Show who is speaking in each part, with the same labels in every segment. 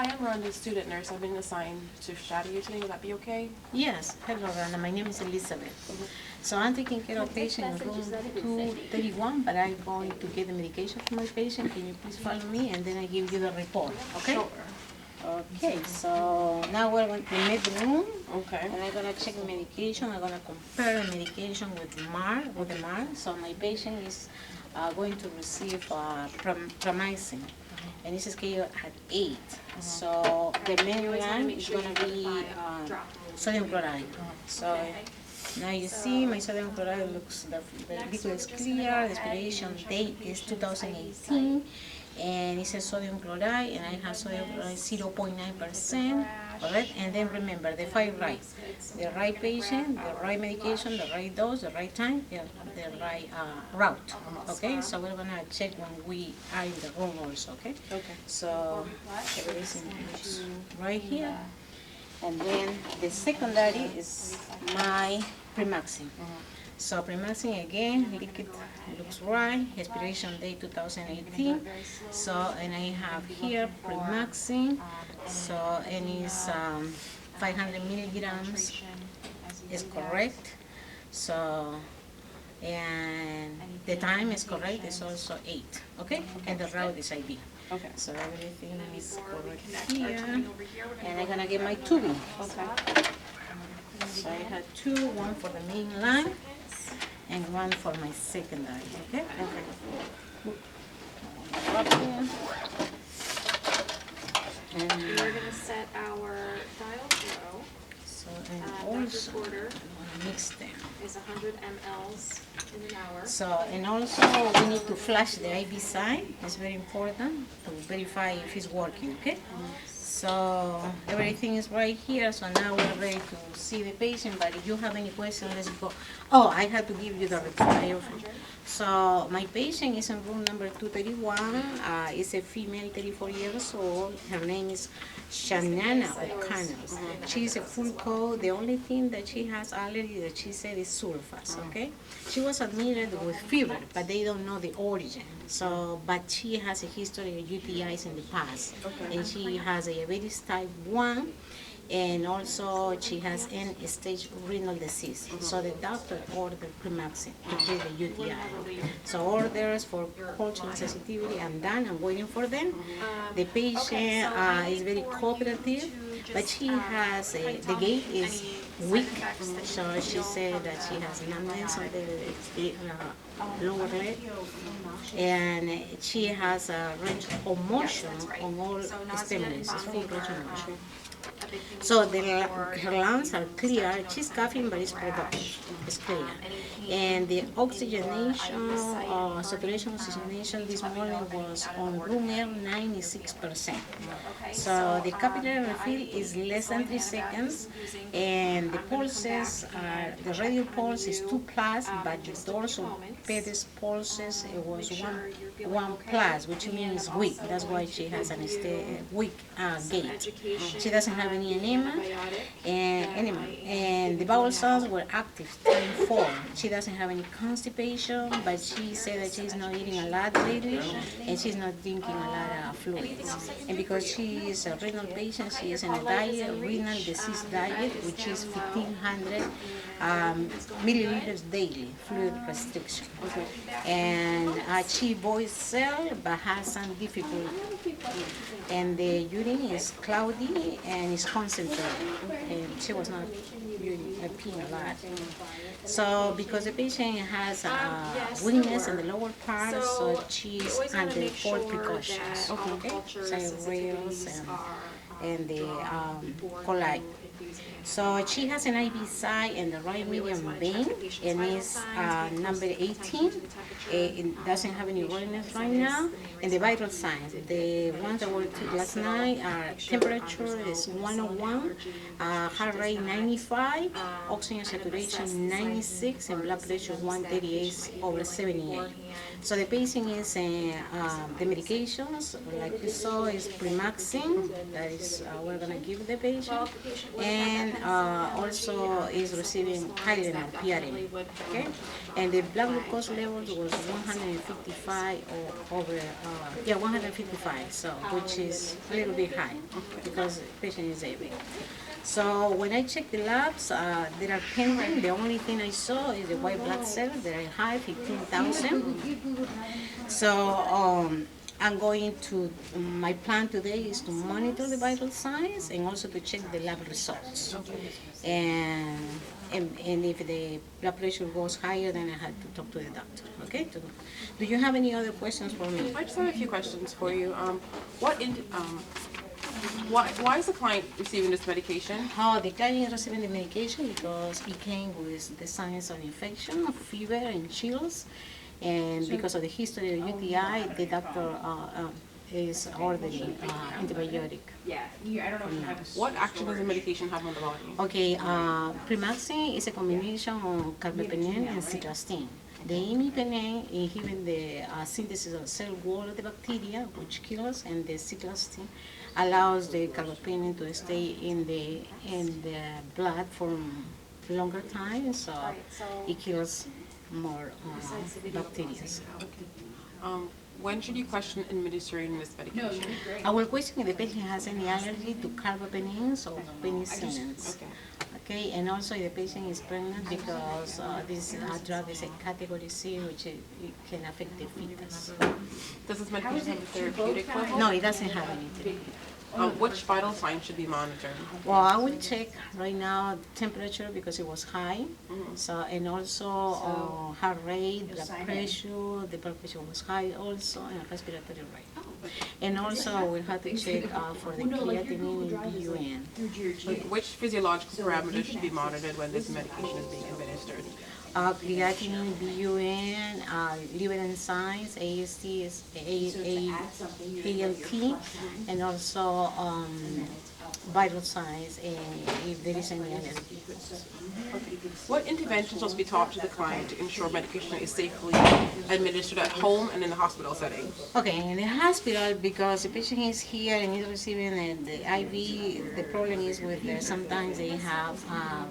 Speaker 1: Hi, I'm Rhonda's student nurse. I've been assigned to shadow you today. Would that be okay?
Speaker 2: Yes, hello Rana, my name is Elizabeth. So I'm taking care of patient in room 231, but I'm going to get the medication for my patient. Can you please follow me and then I give you the report, okay?
Speaker 1: Sure.
Speaker 2: Okay, so now we're going to make the room.
Speaker 1: Okay.
Speaker 2: And I'm gonna check the medication. I'm gonna compare the medication with the MAR. So my patient is going to receive Pramycin, and it's scheduled at 8. So the main line is gonna be sodium chloride. So now you see my sodium chloride looks, the liquid is clear, the expiration date is 2018, and it says sodium chloride, and I have sodium chloride 0.9%, correct? And then remember the 5 rights: the right patient, the right medication, the right dose, the right time, the right route, okay? So we're gonna check when we are in the room also, okay?
Speaker 1: Okay.
Speaker 2: So everything is right here. And then the secondary is my Pramycin. So Pramycin again, liquid looks right, expiration date 2018. So, and I have here Pramycin, so, and it's 500 milligrams is correct. So, and the time is correct, it's also 8, okay? And the route is IV.
Speaker 1: Okay.
Speaker 2: So everything is correct here. And I'm gonna get my tubing.
Speaker 1: Okay.
Speaker 2: So I had 2, one for the main line and one for my secondary, okay? Up here. And
Speaker 3: We're going to set our dial flow.
Speaker 2: so, and
Speaker 3: Dr.
Speaker 2: also,
Speaker 3: Porter
Speaker 2: I'm gonna mix them.
Speaker 3: is 100 mLs in an hour.
Speaker 2: So, and also we need to flash the IV side. It's very important to verify if it's working, okay? So everything is right here. So now we're ready to see the patient. But if you have any questions, let's go. Oh, I have to give you the report. So my patient is in room number 231. Is a female, 34 years old. Her name is Shanana O'Connor. She's a full coat. The only thing that she has allergy that she said is sulfas, okay? She was admitted with fever, but they don't know the origin. So, but she has a history of UTIs in the past. And she has diabetes type 1, and also she has end-stage renal disease. So the doctor ordered Pramycin to treat the UTI. So orders for cultural sensitivity I'm done. I'm waiting for them. The patient is very cooperative, but she has the gait is weak. So she said that she has numbness on the lower leg, and she has a range of motion on all stimulus. It's full range of motion. So her lungs are clear. She's coughing, but it's productive. It's clear. And the oxygenation, saturation oxygenation this morning was on room air 96%. So the capillary refill is less than 3 seconds, and the pulses are, the radial pulse is 2 plus, but the dorsal pedis pulses it was 1 plus, which means weak. That's why she has an weak gait. She doesn't have any enema, and the bowel sounds were active, time 4. She doesn't have any constipation, but she said that she's not eating a lot lately, and she's not drinking a lot of fluids. And because she is a renal patient, she is in a diet, renal disease diet, which is 1,500 milliliters daily, fluid restriction. And she boils cell, but has some difficulty. And the urine is cloudy and is concentrated, and she was not peeing a lot. So because the patient has weakness in the lower part, so she's under 4 precautions. Okay, so rails and the coli. So she has an IV site in the right medium vein, and is number 18. It doesn't have any redness right now. And the vital signs, the ones that were took last night are temperature is 101, heart rate 95, oxygen saturation 96, and blood pressure 138/78. So the patient is the medications, like we saw, is Primaxine, that is we're gonna give the patient, and also is receiving Tylenol, PRN, okay? And the blood glucose levels was 155 or over, 155, so which is a little bit high because the patient is diabetic. So when I check the labs, they are pending. The only thing I saw is the white blood cells. They are high, 15,000. So I'm going to, my plan today is to monitor the vital signs and also to check the lab results. And if the blood pressure goes higher, then I have to talk to the doctor, okay? Do you have any other questions for me?
Speaker 1: I just have a few questions for you. Why is the client receiving this medication?
Speaker 2: How the client is receiving the medication because he came with the signs of infection, fever, and chills, and because of the history of UTI, the doctor is ordering antibiotic.
Speaker 1: What action does the medication have on the body?
Speaker 2: Okay, Primaxine is a combination of carbapenem and cyclastine. The imipenem inhibits the synthesis of cell wall of the bacteria, which kills, and the cyclastine allows the carbapenem to stay in the blood for longer time, so it kills more bacteria.
Speaker 1: When should you question administering this medication?
Speaker 2: I will question if the patient has any allergy to carbapenems or penicillins. Okay, and also if the patient is pregnant because this drug is a category C, which it can affect the fetus.
Speaker 1: Does this medication have a therapeutic level?
Speaker 2: No, it doesn't have anything.
Speaker 1: Which vital signs should be monitored?
Speaker 2: Well, I will check right now temperature because it was high. So and also heart rate, blood pressure. The blood pressure was high also, and respiratory rate. And also we have to check for the creatinine and BUN.
Speaker 1: Which physiological parameters should be monitored when this medication is being administered?
Speaker 2: Creatinine, BUN, liver enzymes, ALT, and also vital signs, if there is any allergy.
Speaker 1: What interventions must be taught to the client to ensure medication is safely administered at home and in the hospital setting?
Speaker 2: Okay, in the hospital, because the patient is here and is receiving the IV, the problem is with sometimes they have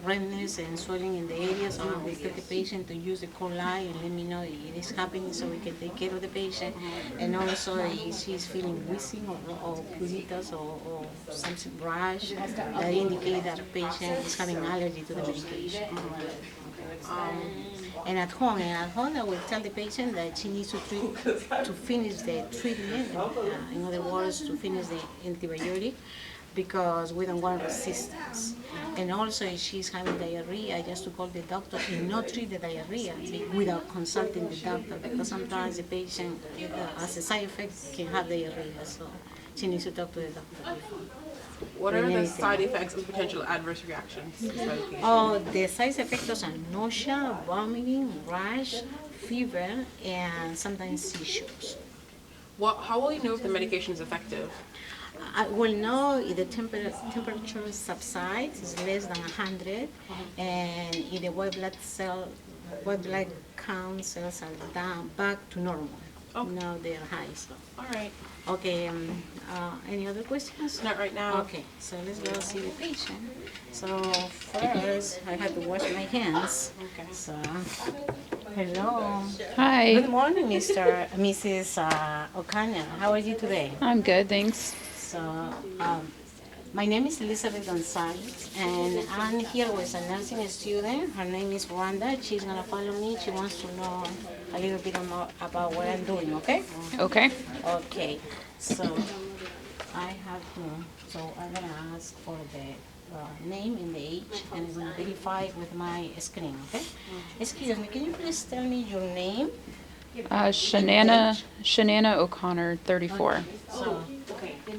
Speaker 2: redness and swelling in the area, so we take the patient to use the coli and let me know it is happening so we can take care of the patient. And also if she's feeling wheezing or pruritus or something rash, that indicate that the patient is having allergy to the medication. And at home, I will tell the patient that she needs to finish the treatment, in other words, to finish the antibiotic, because we don't want resistance. And also, if she's having diarrhea, just to call the doctor and not treat the diarrhea without consulting the doctor, because sometimes the patient, as a side effect, can have diarrhea, so she needs to talk to the doctor before.
Speaker 1: What are the side effects and potential adverse reactions to this medication?
Speaker 2: Oh, the side effects are nausea, vomiting, rash, fever, and sometimes seizures.
Speaker 1: How will you know if the medication is effective?
Speaker 2: I will know if the temperature subsides, is less than 100, and if the white blood count cells are down back to normal. Now they are high. So.
Speaker 1: All right.
Speaker 2: Okay. Any other questions?
Speaker 1: Not right now.
Speaker 2: Okay. So let's go see the patient. So first, I have to wash my hands.
Speaker 1: Okay.
Speaker 2: So, hello.
Speaker 4: Hi.
Speaker 2: Good morning, Mrs. O'Connor. How are you today?
Speaker 4: I'm good, thanks.
Speaker 2: So, my name is Elizabeth Gonzalez, and I'm here with a nursing student. Her name is Wanda. She's gonna follow me. She wants to know a little bit more about what I'm doing, okay?
Speaker 4: Okay.
Speaker 2: Okay, so I'm gonna ask for the name and the age, and I'm gonna verify with my screen, okay? Excuse me, can you please tell me your name?
Speaker 4: Shanana O'Connor, 34.
Speaker 2: So,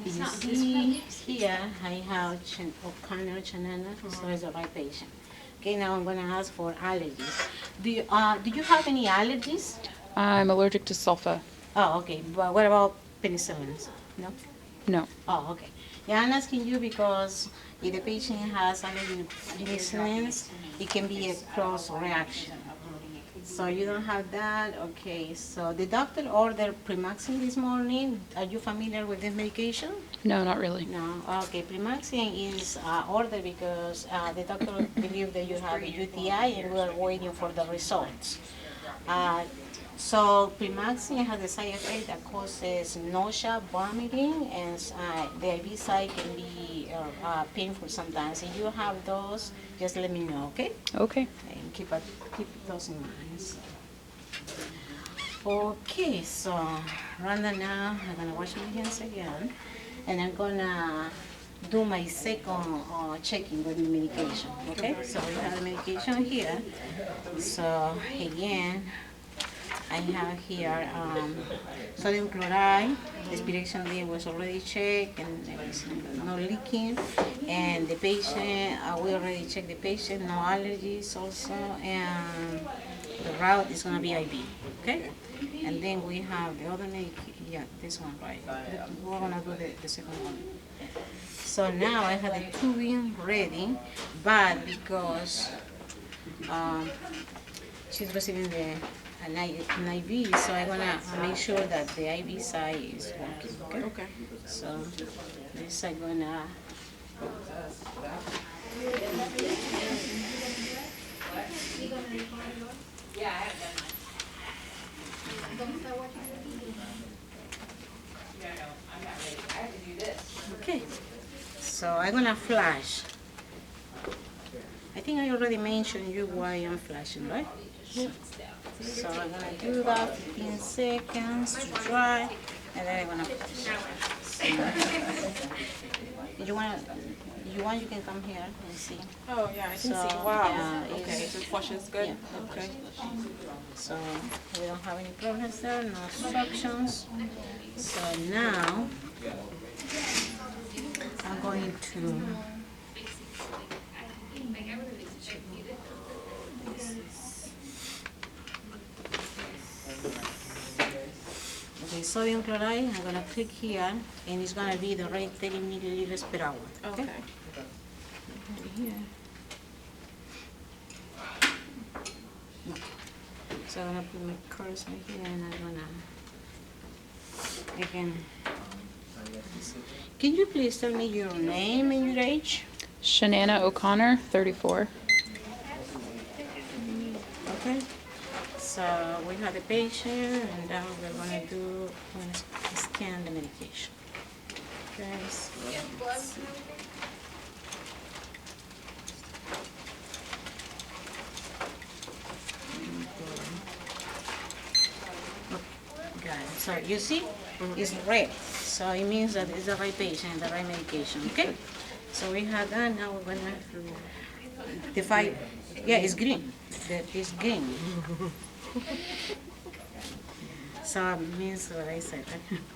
Speaker 2: you see here, I have O'Connor, Shanana, so it's the right patient. Okay, now I'm gonna ask for allergies. Do you have any allergies?
Speaker 4: I'm allergic to sulfa.
Speaker 2: Oh, okay, but what about penicillins? No?
Speaker 4: No.
Speaker 2: Oh, okay. Yeah, I'm asking you because if the patient has allergy to penicillins, it can be a cross reaction. So you don't have that? Okay, so the doctor ordered Premaxine this morning. Are you familiar with this medication?
Speaker 4: No, not really.
Speaker 2: No, okay, Premaxine is ordered because the doctor believed that you have a UTI and we are waiting for the results. So Premaxine has a side effect that causes nausea, vomiting, and the IV side can be painful sometimes. If you have those, just let me know, okay?
Speaker 4: Okay.
Speaker 2: And keep those in mind. Okay, so Rhonda, now I'm gonna wash my hands again, and I'm gonna do my second checking with the medication. Okay, so we have the medication here. So again, I have here sodium chloride. The expiration date was already checked and there is no leaking. And the patient, we already checked the patient, no allergies also. And the route is going to be IV, okay? And then we have the other medication, yeah, this one, right? We're going to do the second one. So now I have the tubing ready, but because she's receiving an IV, so I'm gonna make sure that the IV side is working, okay?
Speaker 1: Okay.
Speaker 2: So this I'm gonna okay. So I'm gonna flash. I think I already mentioned you why I'm flashing, right? So I'm gonna do that 15 seconds to dry, and then I'm gonna flash. You can come here and see.
Speaker 1: Oh, yeah, I can
Speaker 2: So,
Speaker 1: see. Wow.
Speaker 2: yeah,
Speaker 1: Okay,
Speaker 2: it's-
Speaker 1: so flush is good?
Speaker 2: Yeah.
Speaker 1: Okay.
Speaker 2: So we don't have any problems there, no obstructions. So now I'm going to okay, sodium chloride, I'm gonna click here and it's gonna be the rate 30 milliliters per hour.
Speaker 1: Okay.
Speaker 2: Here. No. So I'm gonna put my cursor here and I'm gonna again. Can you please tell me your name and your age?
Speaker 4: Shanana O'Connor, 34.
Speaker 2: Okay. So we have the patient and now we're gonna scan the medication. Okay. So got it. So you see, it's red. So it means that it's the right patient, the right medication. Okay. So we have that. Now we're gonna define. Yeah, it's green. It's green. So it means what I said.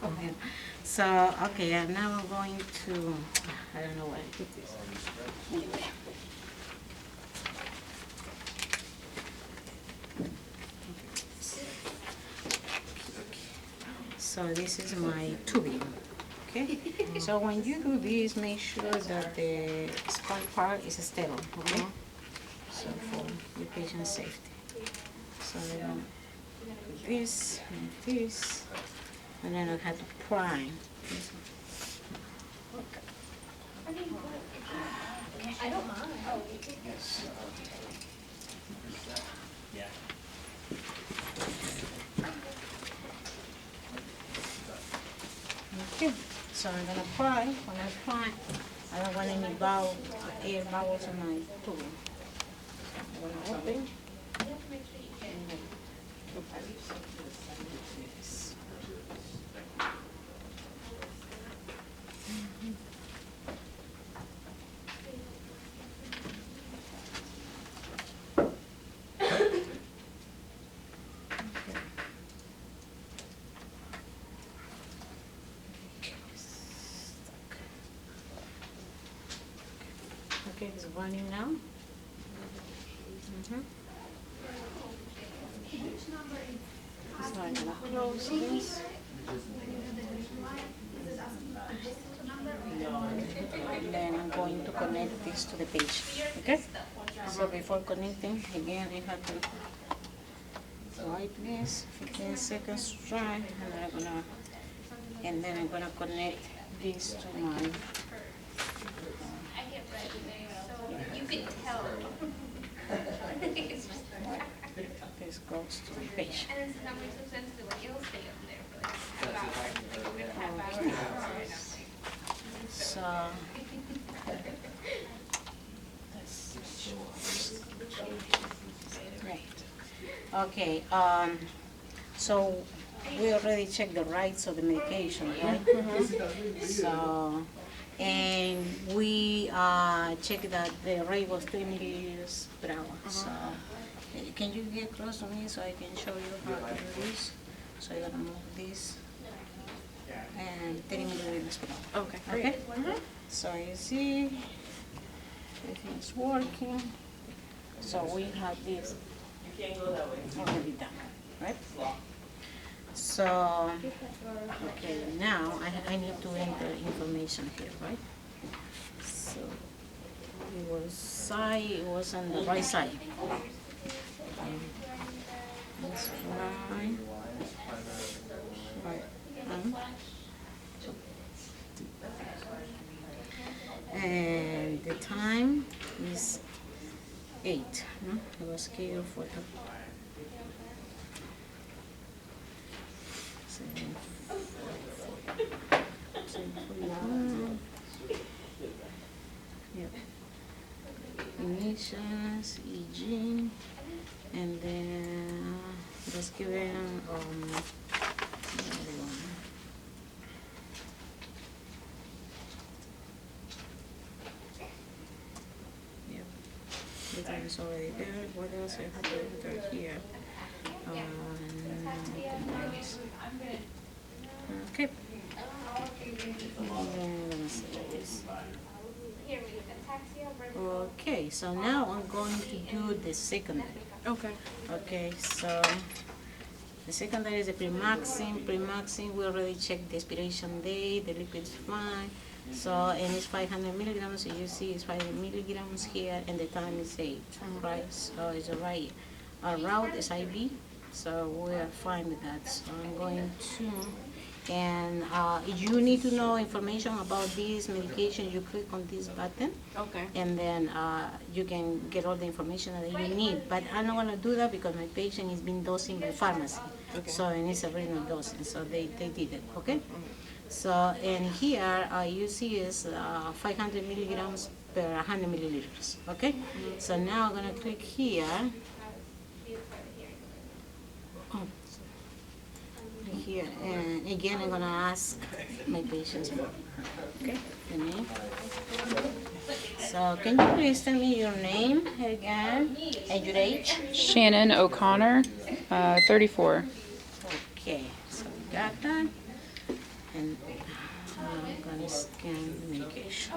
Speaker 2: Okay. So okay, and now we're going to. I don't know where I put this. Anyway. So this is my tubing, okay? So when you do this, make sure that the sponge part is stable, okay? So for your patient safety. So I'm gonna do this and this, and then I have to prime. This one.
Speaker 3: I don't mind.
Speaker 2: Okay, so I'm gonna fry. When I fry, I don't want any air bubbles in my tube. I'm gonna open. And then this. Okay, it's running now. So I'm gonna close this. And then I'm going to connect this to the page. Okay? So before connecting, again, I have to wipe this, 15 seconds to dry, and then I'm gonna connect this to my.
Speaker 5: You could tell.
Speaker 2: This goes to the patient.
Speaker 5: And it's not really so sensitive, like it'll stay up there for like about like a good half hour.
Speaker 2: So right. Okay. So we already checked the rights of the medication, right? So, and we checked that the rate was 3 milliliters per hour. So, can you get close to me so I can show you how to do this? So I'm gonna move this and 30 milliliters per hour.
Speaker 1: Okay, great.
Speaker 2: Okay. So you see, everything's working. So we have this already done, right? So, okay, now I need to enter information here, right? So it was on the right side. That's right. Right. And the time is 8. No? It was scheduled for the 7:41. Yep. Initials, EG, and then it was given yep. The time is already there. What else I have to enter here? Okay. And let me see this. Okay, so now I'm going to do the secondary.
Speaker 1: Okay.
Speaker 2: Okay, so the secondary is the premaxine. Premaxine, we already checked the expiration date, the liquid's fine. So, and it's 500 milligrams, so you see it's 500 milligrams here, and the time is 8, right? So it's right. Our route is IV, so we are fine with that. So I'm going to, and you need to know information about this medication, you click on this button.
Speaker 1: Okay.
Speaker 2: And then you can get all the information that you need. But I'm not gonna do that because my patient is being dosing by pharmacy.
Speaker 1: Okay.
Speaker 2: So, and it's a renal dosing, so they did it, okay? So, and here you see is 500 milligrams per 100 milliliters, okay? So now I'm gonna click here. Oh. Here, and again, I'm gonna ask my patients, okay, the name. So can you please tell me your name again and your age?
Speaker 4: Shannon O'Connor, 34.
Speaker 2: Okay, so we got that. And I'm gonna scan the medication.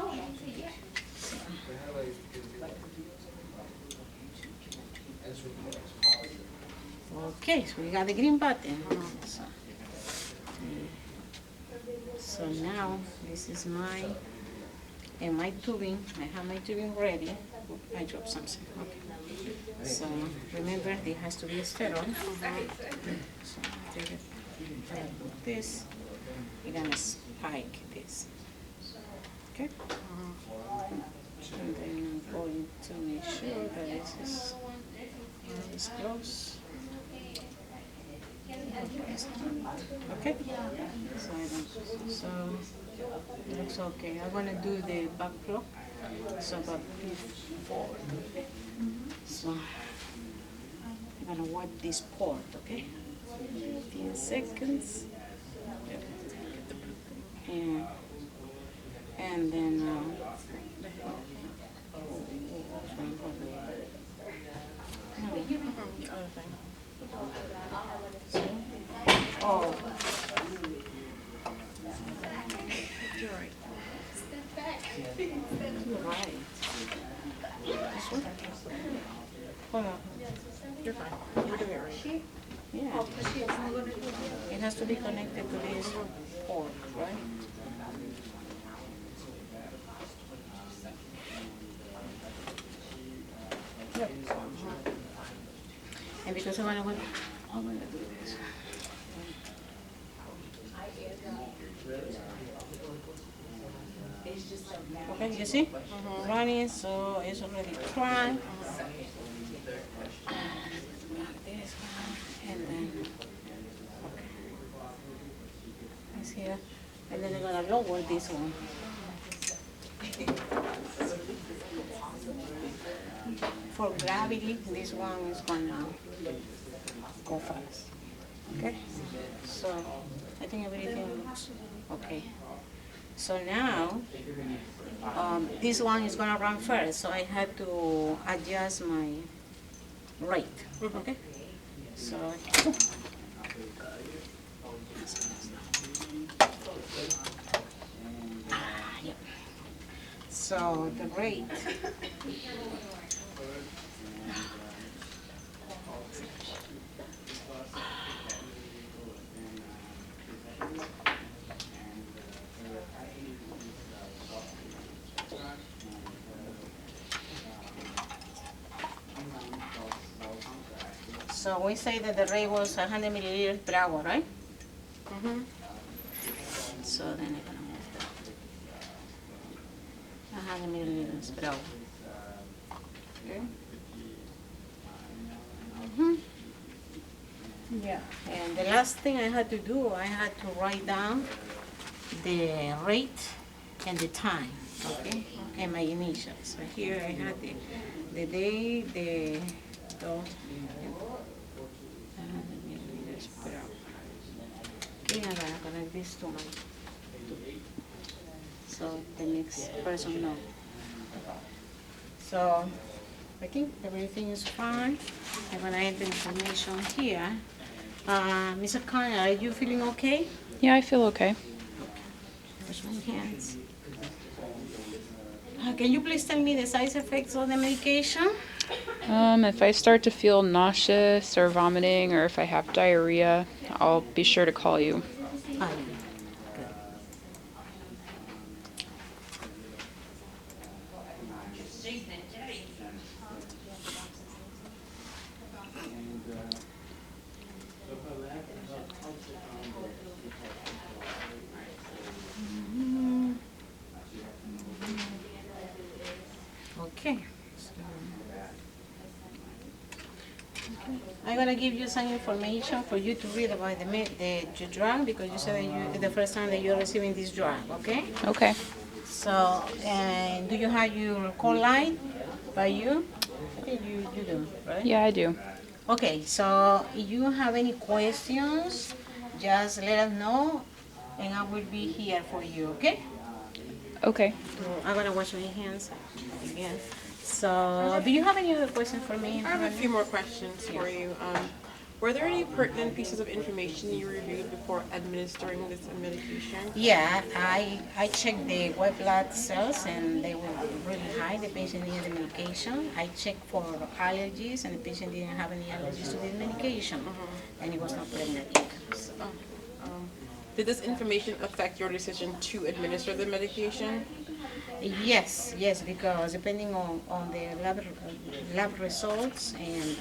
Speaker 2: Okay, so we got the green button. So now this is my tubing. I have my tubing ready. I dropped something. Okay. So remember, it has to be sterile. So take it like this. You're gonna spike this. Okay. And then I'm going to make sure that this is close. Okay. So it looks okay. I'm gonna do the back flow. So but before. So I'm gonna wipe this port, okay? 15 seconds. And then oh.
Speaker 1: You're right.
Speaker 2: You're right. This one?
Speaker 1: Hold on. You're fine. We're doing it right.
Speaker 2: Yeah. It has to be connected to this port, right? Yep. And because I want to I'm gonna do this. Okay, you see? Running, so it's already tried. This one, and then, okay. It's here. And then I'm gonna lower this one. For gravity, this one is gonna go fast. Okay? So, I think everything looks okay. So now, this one is gonna run first, so I had to adjust my rate, okay? So, yeah. So the rate. So we say that the rate was 100 milliliters per hour, right? So then I'm gonna move that. 100 milliliters per hour. Okay. Yeah. And the last thing I had to do, I had to write down the rate and the time, okay? And my initials. So here I had the day, the 100 milliliters per hour. Okay, and I'm gonna add this to my, so the next person knows. So I think everything is fine. I'm gonna add the information here. Mr. Connor, are you feeling okay?
Speaker 4: Yeah, I feel okay.
Speaker 2: Wash my hands. Can you please tell me the side effects of the medication?
Speaker 4: If I start to feel nauseous or vomiting, or if I have diarrhea, I'll be sure to call you.
Speaker 2: Ah, yeah. Good. Okay. I'm gonna give you some information for you to read about the drug, because you said that you the first time that you're receiving this drug, okay?
Speaker 4: Okay.
Speaker 2: So, and do you have your call line by you? I think you do, right?
Speaker 4: Yeah, I do.
Speaker 2: Okay, so if you have any questions, just let us know, and I will be here for you, okay?
Speaker 4: Okay.
Speaker 2: So I'm gonna wash my hands again. So, do you have any other questions for me?
Speaker 1: I have a few more questions for you. Were there any pertinent pieces of information you reviewed before administering this medication?
Speaker 2: Yeah, I checked the white blood cells and they were really high. The patient needed the medication. I checked for allergies and the patient didn't have any allergies to the medication. And he was not pregnant either. So,
Speaker 1: Did this information affect your decision to administer the medication?
Speaker 2: yes, because depending on the lab results, and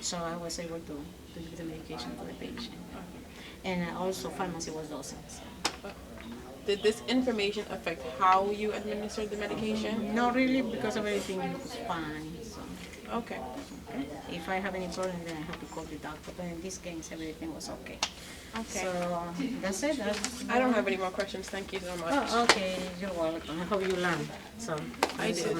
Speaker 2: so I was able to give the medication to the patient. And also pharmacy was dosing. So.
Speaker 1: Did this information affect how you administered the medication?
Speaker 2: Not really, because everything was fine. So.
Speaker 1: Okay.
Speaker 2: Okay. If I have any problem, then I have to call the doctor. But in this case, everything was okay.
Speaker 1: Okay.
Speaker 2: So that's it.
Speaker 1: I don't have any more questions. Thank you so much.
Speaker 2: Oh, okay. You're welcome. I hope you learn. So
Speaker 1: I did.